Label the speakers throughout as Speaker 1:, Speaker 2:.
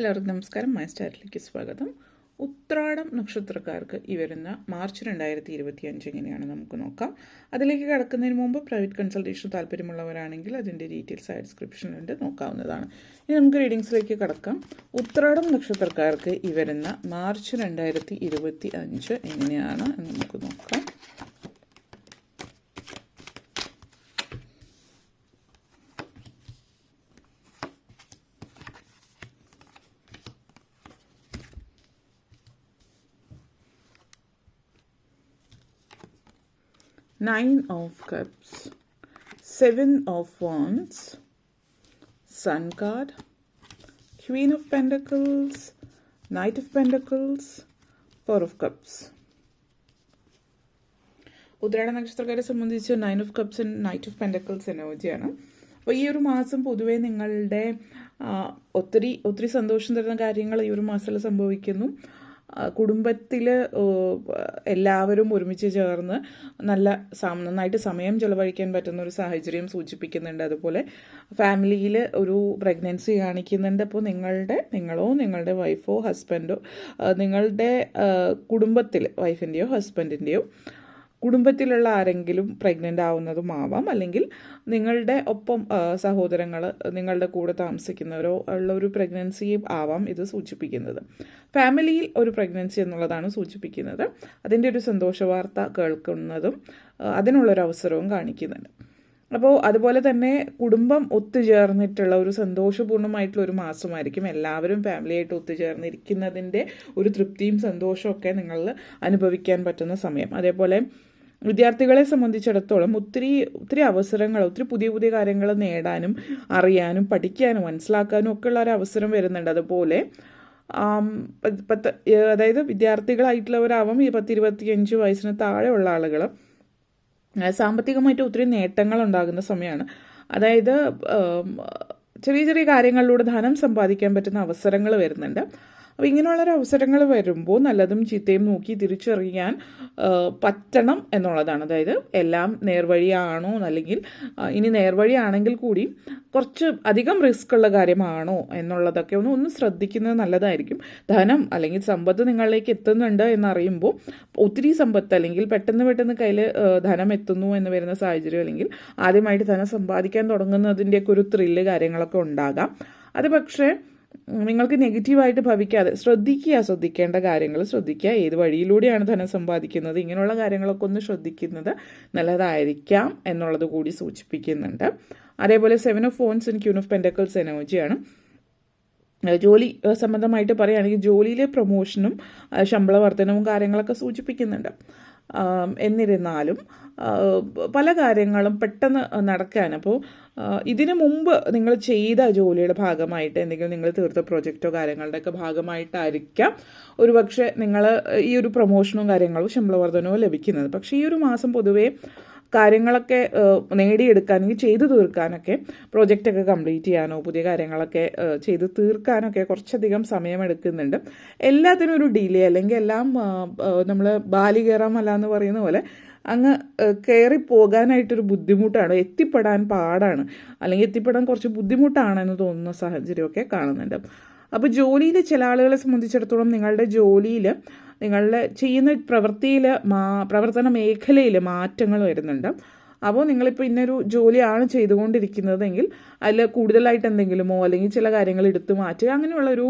Speaker 1: എല്ലാവർക്കും നമസ്കാരം. മൈ സ്റ്റാറിലേക്ക് സ്വാഗതം. ഉത്രാടം നക്ഷത്രക്കാർക്ക് ഈ വരുന്ന മാർച്ച് 2025 എങ്ങനെയാണ് നമുക്ക് നോക്കാം. അതിലേക്ക് കടക്കുന്നതിന് മുമ്പ് പ്രൈവറ്റ് കൺസൾട്ടേഷൻ താല്പര്യമുള്ളവരാണെങ്കിൽ അതിൻ്റെ ഡീറ്റെയിൽസ് ഡിസ്ക്രിപ്ഷനിലുണ്ട്, നോക്കാവുന്നതാണ്. ഇനി നമുക്ക് റീഡിങ്സിലേക്ക് കടക്കാം. ഉത്രാടം നക്ഷത്രക്കാർക്ക് ഈ വരുന്ന മാർച്ച് 2025 എങ്ങനെയാണ് എന്ന് നമുക്ക് നോക്കാം. Nine of Cups, Seven of Wands, Sun card, Queen of Pentacles, Knight of Pentacles, Four of Cups. ഉത്രാട നക്ഷത്രക്കാരെ സംബന്ധിച്ച് 9 of Cups and Knight of Pentacles എനർജിയാണ്. അപ്പോൾ ഈ ഒരു മാസം പൊതുവേ നിങ്ങളുടെ ഒത്തിരി സന്തോഷം തരുന്ന കാര്യങ്ങൾ ഈ ഒരു മാസത്തിൽ സംഭവിക്കുന്നു. കുടുംബത്തിൽ എല്ലാവരും ഒരുമിച്ച് ചേർന്ന് നന്നായിട്ട് സമയം ചെലവഴിക്കാൻ പറ്റുന്ന ഒരു സാഹചര്യം സൂചിപ്പിക്കുന്നുണ്ട്. അതുപോലെ ഫാമിലിയിൽ ഒരു പ്രഗ്നൻസി കാണിക്കുന്നുണ്ട്. അപ്പോൾ നിങ്ങളോ നിങ്ങളുടെ വൈഫോ ഹസ്ബൻഡോ നിങ്ങളുടെ കുടുംബത്തിൽ വൈഫിൻ്റെയോ ഹസ്ബൻഡിൻ്റെയോ കുടുംബത്തിലുള്ള ആരെങ്കിലും പ്രഗ്നൻ്റ് ആവുന്നതുമാവാം, അല്ലെങ്കിൽ നിങ്ങളുടെ ഒപ്പം സഹോദരങ്ങൾ നിങ്ങളുടെ കൂടെ താമസിക്കുന്നവരോ ഉള്ള ഒരു പ്രഗ്നൻസി ആവാം ഇത് സൂചിപ്പിക്കുന്നത്. ഫാമിലിയിൽ ഒരു പ്രഗ്നൻസി എന്നുള്ളതാണ് സൂചിപ്പിക്കുന്നത്. അതിൻ്റെ ഒരു സന്തോഷ വാർത്ത കേൾക്കുന്നതും അതിനുള്ളൊരു അവസരവും കാണിക്കുന്നുണ്ട്. അപ്പോൾ അതുപോലെ തന്നെ കുടുംബം ഒത്തുചേർന്നിട്ടുള്ള ഒരു സന്തോഷപൂർണ്ണമായിട്ടുള്ള ഒരു മാസമായിരിക്കും. എല്ലാവരും ഫാമിലിയായിട്ട് ഒത്തുചേർന്നിരിക്കുന്നതിൻ്റെ ഒരു തൃപ്തിയും സന്തോഷവും ഒക്കെ നിങ്ങൾ അനുഭവിക്കാൻ പറ്റുന്ന സമയം. അതേപോലെ വിദ്യാർത്ഥികളെ സംബന്ധിച്ചിടത്തോളം ഒത്തിരി അവസരങ്ങൾ, ഒത്തിരി പുതിയ കാര്യങ്ങൾ നേടാനും അറിയാനും പഠിക്കാനും മനസ്സിലാക്കാനും ഒക്കെ ഉള്ള ഒരു അവസരം വരുന്നുണ്ട്. അതുപോലെ അതായത് വിദ്യാർത്ഥികളായിട്ടുള്ളവരാവാം, 10-25 വയസ്സിന് താഴെയുള്ള ആളുകൾ സാമ്പത്തികമായിട്ട് ഒത്തിരി നേട്ടങ്ങൾ ഉണ്ടാകുന്ന സമയമാണ്. അതായത് ചെറിയ കാര്യങ്ങളിലൂടെ ധനം സമ്പാദിക്കാൻ പറ്റുന്ന അവസരങ്ങൾ വരുന്നുണ്ട്. അപ്പോൾ ഇങ്ങനെയുള്ളൊരു അവസരങ്ങൾ വരുമ്പോൾ നല്ലതും ചീത്തയും നോക്കി തിരിച്ചറിയാൻ പറ്റണം എന്നുള്ളതാണ്. അതായത് എല്ലാം നേർവഴിയാണോ, അല്ലെങ്കിൽ ഇനി നേർവഴിയാണെങ്കിൽ കൂടി കുറച്ച് അധികം റിസ്ക് ഉള്ള കാര്യമാണോ എന്നുള്ളതൊക്കെ ഒന്ന് ശ്രദ്ധിക്കുന്നത് നല്ലതായിരിക്കും. ധനം അല്ലെങ്കിൽ സമ്പത്ത് നിങ്ങളിലേക്ക് എത്തുന്നുണ്ട് എന്നറിയുമ്പോൾ ഒത്തിരി സമ്പത്ത് അല്ലെങ്കിൽ പെട്ടെന്ന് കയ്യിൽ ധനം എത്തുന്നു എന്ന് വരുന്ന സാഹചര്യം, അല്ലെങ്കിൽ ആദ്യമായിട്ട് ധനം സമ്പാദിക്കാൻ തുടങ്ങുന്നതിൻ്റെയൊക്കെ ഒരു ത്രില്ല് കാര്യങ്ങളൊക്കെ ഉണ്ടാകാം. അത് പക്ഷേ നിങ്ങൾക്ക് നെഗറ്റീവായിട്ട് ഭവിക്കാതെ ശ്രദ്ധിക്കേണ്ട കാര്യങ്ങൾ ശ്രദ്ധിക്കുക. ഏത് വഴിയിലൂടെയാണ് ധനം സമ്പാദിക്കുന്നത്, ഇങ്ങനെയുള്ള കാര്യങ്ങളൊക്കെ ഒന്ന് ശ്രദ്ധിക്കുന്നത് നല്ലതായിരിക്കാം എന്നുള്ളത് കൂടി സൂചിപ്പിക്കുന്നുണ്ട്. അതേപോലെ 7 of Wands and Queen of Pentacles എനർജിയാണ്. ജോലി സംബന്ധമായിട്ട് പറയുകയാണെങ്കിൽ ജോലിയിലെ പ്രൊമോഷനും ശമ്പള വർധനവും കാര്യങ്ങളൊക്കെ സൂചിപ്പിക്കുന്നുണ്ട്. എന്നിരുന്നാലും പല കാര്യങ്ങളും പെട്ടെന്ന് നടക്കാൻ, അപ്പോൾ ഇതിനു മുമ്പ് നിങ്ങൾ ചെയ്ത ജോലിയുടെ ഭാഗമായിട്ട് എന്തെങ്കിലും നിങ്ങൾ തീർത്ത പ്രൊജക്റ്റോ കാര്യങ്ങളുടെയൊക്കെ ഭാഗമായിട്ടായിരിക്കാം ഒരുപക്ഷെ നിങ്ങൾ ഈ ഒരു പ്രൊമോഷനും കാര്യങ്ങളും ശമ്പള വർധനവും ലഭിക്കുന്നത്. പക്ഷേ ഈ ഒരു മാസം പൊതുവേ കാര്യങ്ങളൊക്കെ നേടിയെടുക്കാനെങ്കിൽ ചെയ്തു തീർക്കാനൊക്കെ, പ്രോജക്റ്റൊക്കെ കംപ്ലീറ്റ് ചെയ്യാനോ പുതിയ കാര്യങ്ങളൊക്കെ ചെയ്ത് തീർക്കാനൊക്കെ കുറച്ചധികം സമയമെടുക്കുന്നുണ്ട്. എല്ലാത്തിനും ഒരു ഡിലേ, അല്ലെങ്കിൽ എല്ലാം നമ്മൾ ബാലി കയറാമല്ല എന്ന് പറയുന്ന പോലെ അങ്ങ് കയറിപ്പോകാനായിട്ടൊരു ബുദ്ധിമുട്ടാണ്, എത്തിപ്പെടാൻ പാടാണ്, അല്ലെങ്കിൽ എത്തിപ്പെടാൻ കുറച്ച് ബുദ്ധിമുട്ടാണെന്ന് തോന്നുന്ന സാഹചര്യമൊക്കെ കാണുന്നുണ്ട്. അപ്പോൾ ജോലിയിൽ ചില ആളുകളെ സംബന്ധിച്ചിടത്തോളം നിങ്ങളുടെ ജോലിയിൽ നിങ്ങളുടെ ചെയ്യുന്ന പ്രവർത്തന മേഖലയിൽ മാറ്റങ്ങൾ വരുന്നുണ്ട്. അപ്പോൾ നിങ്ങളിപ്പോൾ ഇന്നൊരു ജോലിയാണ് ചെയ്തുകൊണ്ടിരിക്കുന്നതെങ്കിൽ അതിൽ കൂടുതലായിട്ട് എന്തെങ്കിലുമോ അല്ലെങ്കിൽ ചില കാര്യങ്ങൾ എടുത്തു മാറ്റുക, അങ്ങനെയുള്ളൊരു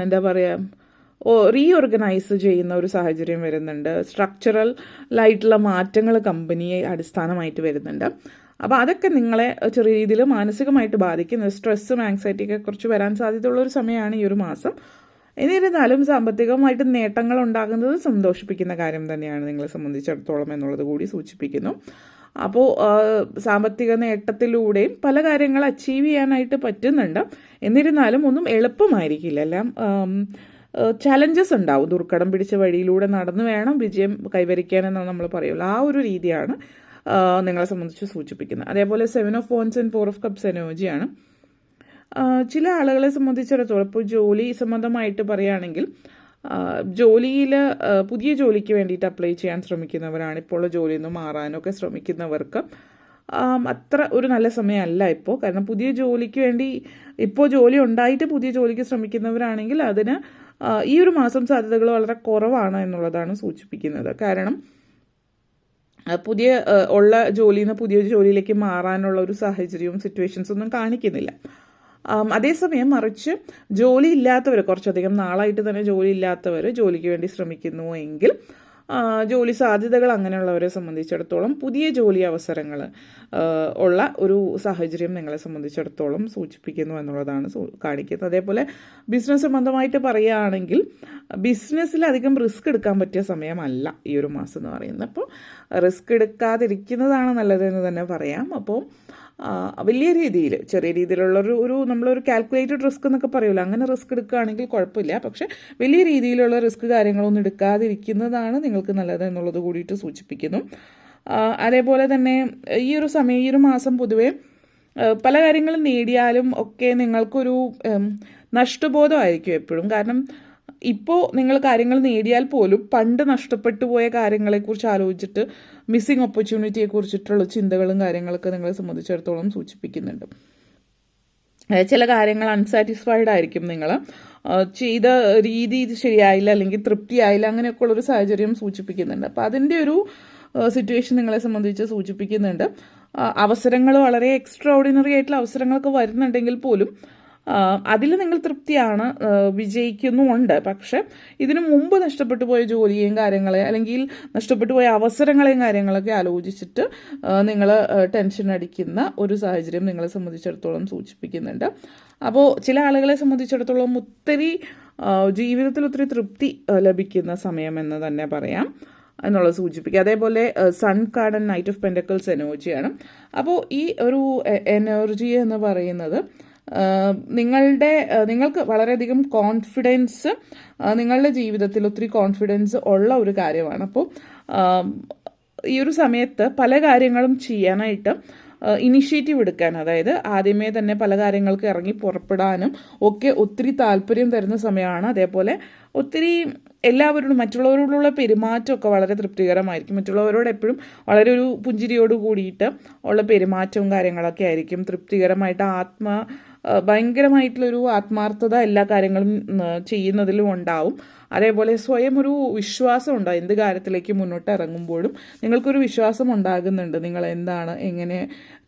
Speaker 1: എന്താ പറയുക, റീഓർഗനൈസ് ചെയ്യുന്ന ഒരു സാഹചര്യം വരുന്നുണ്ട്. സ്ട്രക്ചറലായിട്ടുള്ള മാറ്റങ്ങൾ കമ്പനിയെ അടിസ്ഥാനമായിട്ട് വരുന്നുണ്ട്. അപ്പോൾ അതൊക്കെ നിങ്ങളെ ചെറിയ രീതിയിൽ മാനസികമായിട്ട് ബാധിക്കുന്ന സ്ട്രെസ്സും ആങ്സൈറ്റിയൊക്കെ കുറച്ച് വരാൻ സാധ്യതയുള്ള ഒരു സമയമാണ് ഈ ഒരു മാസം. എന്നിരുന്നാലും സാമ്പത്തികമായിട്ട് നേട്ടങ്ങൾ ഉണ്ടാകുന്നത് സന്തോഷിപ്പിക്കുന്ന കാര്യം തന്നെയാണ് നിങ്ങളെ സംബന്ധിച്ചിടത്തോളം എന്നുള്ളത് കൂടി സൂചിപ്പിക്കുന്നു. അപ്പോൾ സാമ്പത്തിക നേട്ടത്തിലൂടെയും പല കാര്യങ്ങൾ അച്ചീവ് ചെയ്യാനായിട്ട് പറ്റുന്നുണ്ട്. എന്നിരുന്നാലും ഒന്നും എളുപ്പമായിരിക്കില്ല, എല്ലാം ചലഞ്ചസ് ഉണ്ടാവും. ദുർഘടം പിടിച്ച വഴിയിലൂടെ നടന്നു വേണം വിജയം കൈവരിക്കാനെന്ന് നമ്മൾ പറയുമല്ലോ, ആ ഒരു രീതിയാണ് നിങ്ങളെ സംബന്ധിച്ച് സൂചിപ്പിക്കുന്നത്. അതേപോലെ 7 of Wands and 4 of Cups എനർജിയാണ്. ചില ആളുകളെ സംബന്ധിച്ചിടത്തോളം ഇപ്പോൾ ജോലി സംബന്ധമായിട്ട് പറയുകയാണെങ്കിൽ ജോലിയിൽ പുതിയ ജോലിക്ക് വേണ്ടിയിട്ട് അപ്ലൈ ചെയ്യാൻ ശ്രമിക്കുന്നവരാണ്. ഇപ്പോൾ ജോലിയിൽ നിന്ന് മാറാനൊക്കെ ശ്രമിക്കുന്നവർക്ക് അത്ര ഒരു നല്ല സമയമല്ല ഇപ്പോൾ. കാരണം പുതിയ ജോലിക്ക് വേണ്ടി ഇപ്പോൾ ജോലി ഉണ്ടായിട്ട് പുതിയ ജോലിക്ക് ശ്രമിക്കുന്നവരാണെങ്കിൽ അതിന് ഈ ഒരു മാസം സാധ്യതകൾ വളരെ കുറവാണ് എന്നുള്ളതാണ് സൂചിപ്പിക്കുന്നത്. കാരണം പുതിയ ഉള്ള ജോലിയിൽ നിന്ന് പുതിയ ജോലിയിലേക്ക് മാറാനുള്ള ഒരു സാഹചര്യവും സിറ്റുവേഷൻസ് ഒന്നും കാണിക്കുന്നില്ല. അതേസമയം മറിച്ച് ജോലി ഇല്ലാത്തവർ, കുറച്ചധികം നാളായിട്ട് തന്നെ ജോലി ഇല്ലാത്തവർ ജോലിക്ക് വേണ്ടി ശ്രമിക്കുന്നു എങ്കിൽ ജോലി സാധ്യതകൾ അങ്ങനെയുള്ളവരെ സംബന്ധിച്ചിടത്തോളം പുതിയ ജോലി അവസരങ്ങൾ ഉള്ള ഒരു സാഹചര്യം നിങ്ങളെ സംബന്ധിച്ചിടത്തോളം സൂചിപ്പിക്കുന്നു എന്നുള്ളതാണ് കാണിക്കുന്നത്. അതേപോലെ ബിസിനസ് സംബന്ധമായിട്ട് പറയുകയാണെങ്കിൽ ബിസിനസ്സിൽ അധികം റിസ്ക് എടുക്കാൻ പറ്റിയ സമയമല്ല ഈ ഒരു മാസം എന്ന് പറയുന്നത്. അപ്പോൾ റിസ്ക് എടുക്കാതിരിക്കുന്നതാണ് നല്ലതെന്ന് തന്നെ പറയാം. അപ്പോൾ വലിയ രീതിയിൽ ചെറിയ രീതിയിലുള്ളൊരു നമ്മളൊരു കാൽക്കുലേറ്റഡ് റിസ്ക് എന്നൊക്കെ പറയുമല്ലോ, അങ്ങനെ റിസ്ക് എടുക്കുകയാണെങ്കിൽ കുഴപ്പമില്ല. പക്ഷെ വലിയ രീതിയിലുള്ള റിസ്ക് കാര്യങ്ങളൊന്നും എടുക്കാതിരിക്കുന്നതാണ് നിങ്ങൾക്ക് നല്ലത് എന്നുള്ളത് കൂടിയിട്ട് സൂചിപ്പിക്കുന്നു. അതേപോലെ തന്നെ ഈ ഒരു മാസം പൊതുവേ പല കാര്യങ്ങളും നേടിയാലും ഒക്കെ നിങ്ങൾക്കൊരു നഷ്ടബോധമായിരിക്കും എപ്പോഴും. കാരണം ഇപ്പോൾ നിങ്ങൾ കാര്യങ്ങൾ നേടിയാൽ പോലും പണ്ട് നഷ്ടപ്പെട്ടു പോയ കാര്യങ്ങളെക്കുറിച്ച് ആലോചിച്ചിട്ട് മിസ്സിങ് ഓപ്പർച്യൂണിറ്റിയെക്കുറിച്ചിട്ടുള്ള ചിന്തകളും കാര്യങ്ങളൊക്കെ നിങ്ങളെ സംബന്ധിച്ചിടത്തോളം സൂചിപ്പിക്കുന്നുണ്ട്. ചില കാര്യങ്ങൾ അൺസാറ്റിസ്ഫൈഡ് ആയിരിക്കും, നിങ്ങൾ ചെയ്ത രീതി ശരിയായില്ല അല്ലെങ്കിൽ തൃപ്തിയായില്ല, അങ്ങനെയൊക്കെ ഉള്ളൊരു സാഹചര്യം സൂചിപ്പിക്കുന്നുണ്ട്. അപ്പോൾ അതിൻ്റെ ഒരു സിറ്റുവേഷൻ നിങ്ങളെ സംബന്ധിച്ച് സൂചിപ്പിക്കുന്നുണ്ട്. അവസരങ്ങൾ വളരെ എക്സ്ട്രാ ഓർഡിനറി ആയിട്ടുള്ള അവസരങ്ങളൊക്കെ വരുന്നുണ്ടെങ്കിൽ പോലും അതിൽ നിങ്ങൾ തൃപ്തിയാണ്, വിജയിക്കുന്നുമുണ്ട്. പക്ഷെ ഇതിനു മുമ്പ് നഷ്ടപ്പെട്ടു പോയ ജോലിയെയും കാര്യങ്ങളെ അല്ലെങ്കിൽ നഷ്ടപ്പെട്ടു പോയ അവസരങ്ങളെയും കാര്യങ്ങളൊക്കെ ആലോചിച്ചിട്ട് നിങ്ങൾ ടെൻഷൻ അടിക്കുന്ന ഒരു സാഹചര്യം നിങ്ങളെ സംബന്ധിച്ചിടത്തോളം സൂചിപ്പിക്കുന്നുണ്ട്. അപ്പോൾ ചില ആളുകളെ സംബന്ധിച്ചിടത്തോളം ജീവിതത്തിൽ ഒത്തിരി തൃപ്തി ലഭിക്കുന്ന സമയം എന്ന് തന്നെ പറയാം എന്നുള്ളത് സൂചിപ്പിക്കുക. അതേപോലെ sun card and knight of pentacles എനർജിയാണ്. അപ്പോൾ ഈ ഒരു എനർജി എന്ന് പറയുന്നത് നിങ്ങൾക്ക് വളരെയധികം കോൺഫിഡൻസ്, നിങ്ങളുടെ ജീവിതത്തിൽ ഒത്തിരി കോൺഫിഡൻസ് ഉള്ള ഒരു കാര്യമാണ്. അപ്പോൾ ഈ ഒരു സമയത്ത് പല കാര്യങ്ങളും ചെയ്യാനായിട്ട് ഇനിഷ്യേറ്റീവ് എടുക്കാൻ, അതായത് ആദ്യമേ തന്നെ പല കാര്യങ്ങൾക്ക് ഇറങ്ങി പുറപ്പെടാനും ഒക്കെ ഒത്തിരി താല്പര്യം തരുന്ന സമയമാണ്. അതേപോലെ ഒത്തിരി എല്ലാവരോടും മറ്റുള്ളവരോടുള്ള പെരുമാറ്റമൊക്കെ വളരെ തൃപ്തികരമായിരിക്കും. മറ്റുള്ളവരോട് എപ്പോഴും വളരെ ഒരു പുഞ്ചിരിയോട് കൂടിയിട്ട് ഉള്ള പെരുമാറ്റവും കാര്യങ്ങളൊക്കെ ആയിരിക്കും. തൃപ്തികരമായിട്ട് ഭയങ്കരമായിട്ടുള്ളൊരു ആത്മാർത്ഥത എല്ലാ കാര്യങ്ങളും ചെയ്യുന്നതിലും ഉണ്ടാവും. അതേപോലെ സ്വയം ഒരു വിശ്വാസം ഉണ്ടാകും. എന്ത് കാര്യത്തിലേക്ക് മുന്നോട്ട് ഇറങ്ങുമ്പോഴും നിങ്ങൾക്കൊരു വിശ്വാസം ഉണ്ടാകുന്നുണ്ട്. നിങ്ങൾ എന്താണ്, എങ്ങനെ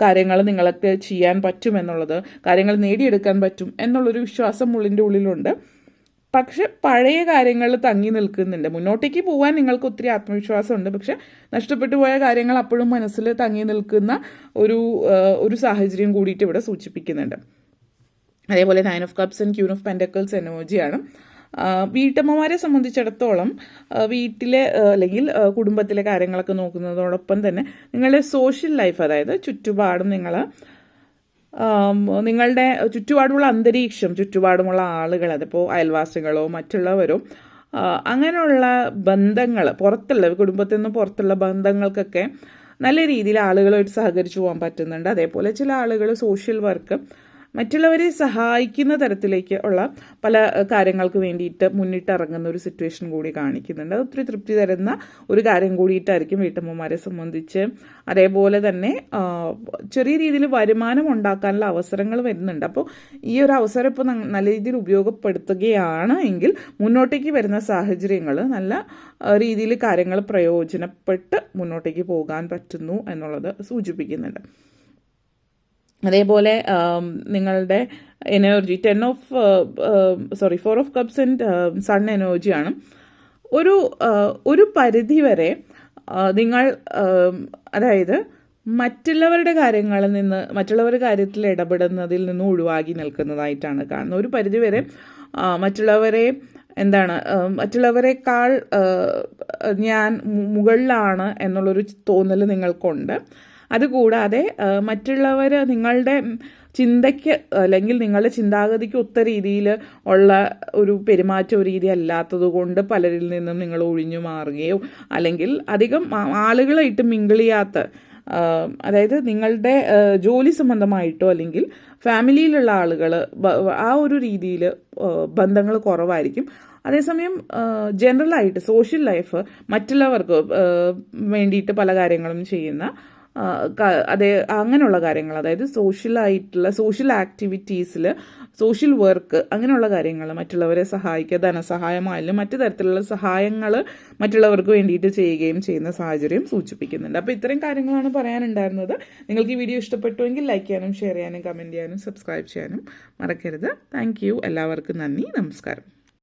Speaker 1: കാര്യങ്ങൾ നിങ്ങൾക്ക് ചെയ്യാൻ പറ്റുമെന്നുള്ളത്, കാര്യങ്ങൾ നേടിയെടുക്കാൻ പറ്റും എന്നുള്ളൊരു വിശ്വാസം ഉള്ളിൻ്റെ ഉള്ളിലുണ്ട്. പക്ഷെ പഴയ കാര്യങ്ങൾ തങ്ങി നിൽക്കുന്നുണ്ട്. മുന്നോട്ടേക്ക് പോകാൻ നിങ്ങൾക്ക് ഒത്തിരി ആത്മവിശ്വാസമുണ്ട്. പക്ഷെ നഷ്ടപ്പെട്ടു പോയ കാര്യങ്ങൾ അപ്പോഴും മനസ്സിൽ തങ്ങി നിൽക്കുന്ന ഒരു സാഹചര്യം കൂടിയിട്ട് ഇവിടെ സൂചിപ്പിക്കുന്നുണ്ട്. അതേപോലെ 9 of cups and queen of pentacles എനർജിയാണ്. വീട്ടമ്മമാരെ സംബന്ധിച്ചിടത്തോളം വീട്ടിലെ അല്ലെങ്കിൽ കുടുംബത്തിലെ കാര്യങ്ങളൊക്കെ നോക്കുന്നതോടൊപ്പം തന്നെ നിങ്ങളുടെ സോഷ്യൽ ലൈഫ്, അതായത് ചുറ്റുപാടും നിങ്ങളുടെ ചുറ്റുപാടുമുള്ള അന്തരീക്ഷം, ചുറ്റുപാടുമുള്ള ആളുകൾ, അതിപ്പോൾ അയൽവാസികളോ മറ്റുള്ളവരോ അങ്ങനെയുള്ള ബന്ധങ്ങൾ, കുടുംബത്തിൽ നിന്ന് പുറത്തുള്ള ബന്ധങ്ങൾക്കൊക്കെ നല്ല രീതിയിൽ ആളുകളായിട്ട് സഹകരിച്ചു പോകാൻ പറ്റുന്നുണ്ട്. അതേപോലെ ചില ആളുകൾ സോഷ്യൽ വർക്ക്, മറ്റുള്ളവരെ സഹായിക്കുന്ന തരത്തിലേക്ക് ഉള്ള പല കാര്യങ്ങൾക്ക് വേണ്ടിയിട്ട് മുന്നിട്ടിറങ്ങുന്ന ഒരു സിറ്റുവേഷൻ കൂടി കാണിക്കുന്നുണ്ട്. അത് ഒത്തിരി തൃപ്തി തരുന്ന ഒരു കാര്യം കൂടിയിട്ടായിരിക്കും വീട്ടമ്മമാരെ സംബന്ധിച്ച്. അതേപോലെ തന്നെ ചെറിയ രീതിയിൽ വരുമാനം ഉണ്ടാക്കാനുള്ള അവസരങ്ങൾ വരുന്നുണ്ട്. അപ്പോൾ ഈ ഒരു അവസരം ഇപ്പോൾ നല്ല രീതിയിൽ ഉപയോഗപ്പെടുത്തുകയാണ് എങ്കിൽ മുന്നോട്ടേക്ക് വരുന്ന സാഹചര്യങ്ങൾ നല്ല രീതിയിൽ കാര്യങ്ങൾ പ്രയോജനപ്പെട്ട് മുന്നോട്ടേക്ക് പോകാൻ പറ്റുന്നു എന്നുള്ളത് സൂചിപ്പിക്കുന്നുണ്ട്. അതേപോലെ നിങ്ങളുടെ energy 4 of cups and sun എനർജിയാണ്. ഒരു പരിധി വരെ നിങ്ങൾ അതായത് മറ്റുള്ളവരുടെ കാര്യത്തിൽ ഇടപെടുന്നതിൽ നിന്ന് ഒഴിവാക്കി നിൽക്കുന്നതായിട്ടാണ് കാണുന്നത്. ഒരു പരിധി വരെ മറ്റുള്ളവരെക്കാൾ ഞാൻ മുകളിലാണ് എന്നുള്ളൊരു തോന്നൽ നിങ്ങൾക്കുണ്ട്. അതുകൂടാതെ മറ്റുള്ളവർ നിങ്ങളുടെ ചിന്തയ്ക്ക് അല്ലെങ്കിൽ നിങ്ങളുടെ ചിന്താഗതിക്ക് ഒത്ത രീതിയിൽ ഉള്ള ഒരു പെരുമാറ്റ രീതി അല്ലാത്തത് കൊണ്ട് പലരിൽ നിന്നും നിങ്ങൾ ഒഴിഞ്ഞു മാറുകയോ അല്ലെങ്കിൽ അധികം ആളുകളായിട്ട് മിങ്കിൾ ചെയ്യാത്ത, അതായത് നിങ്ങളുടെ ജോലി സംബന്ധമായിട്ടോ അല്ലെങ്കിൽ ഫാമിലിയിലുള്ള ആളുകൾ ആ ഒരു രീതിയിൽ ബന്ധങ്ങൾ കുറവായിരിക്കും. അതേസമയം ജനറലായിട്ട് സോഷ്യൽ ലൈഫ് മറ്റുള്ളവർക്ക് വേണ്ടിയിട്ട് പല കാര്യങ്ങളും ചെയ്യുന്ന അതേ അങ്ങനെയുള്ള കാര്യങ്ങൾ, അതായത് സോഷ്യൽ ആക്ടിവിറ്റീസിൽ സോഷ്യൽ വർക്ക് അങ്ങനെയുള്ള കാര്യങ്ങൾ, മറ്റുള്ളവരെ സഹായിക്കുക, ധനസഹായമായാലും മറ്റു തരത്തിലുള്ള സഹായങ്ങൾ മറ്റുള്ളവർക്ക് വേണ്ടിയിട്ട് ചെയ്യുന്ന സാഹചര്യം സൂചിപ്പിക്കുന്നുണ്ട്. അപ്പോൾ ഇത്രയും കാര്യങ്ങളാണ് പറയാനുണ്ടായിരുന്നത്. നിങ്ങൾക്ക് ഈ വീഡിയോ ഇഷ്ടപ്പെട്ടുവെങ്കിൽ ലൈക്ക് ചെയ്യാനും ഷെയർ ചെയ്യാനും കമൻറ്റ് ചെയ്യാനും സബ്സ്ക്രൈബ് ചെയ്യാനും മറക്കരുത്. Thank you. എല്ലാവർക്കും നന്ദി. നമസ്കാരം.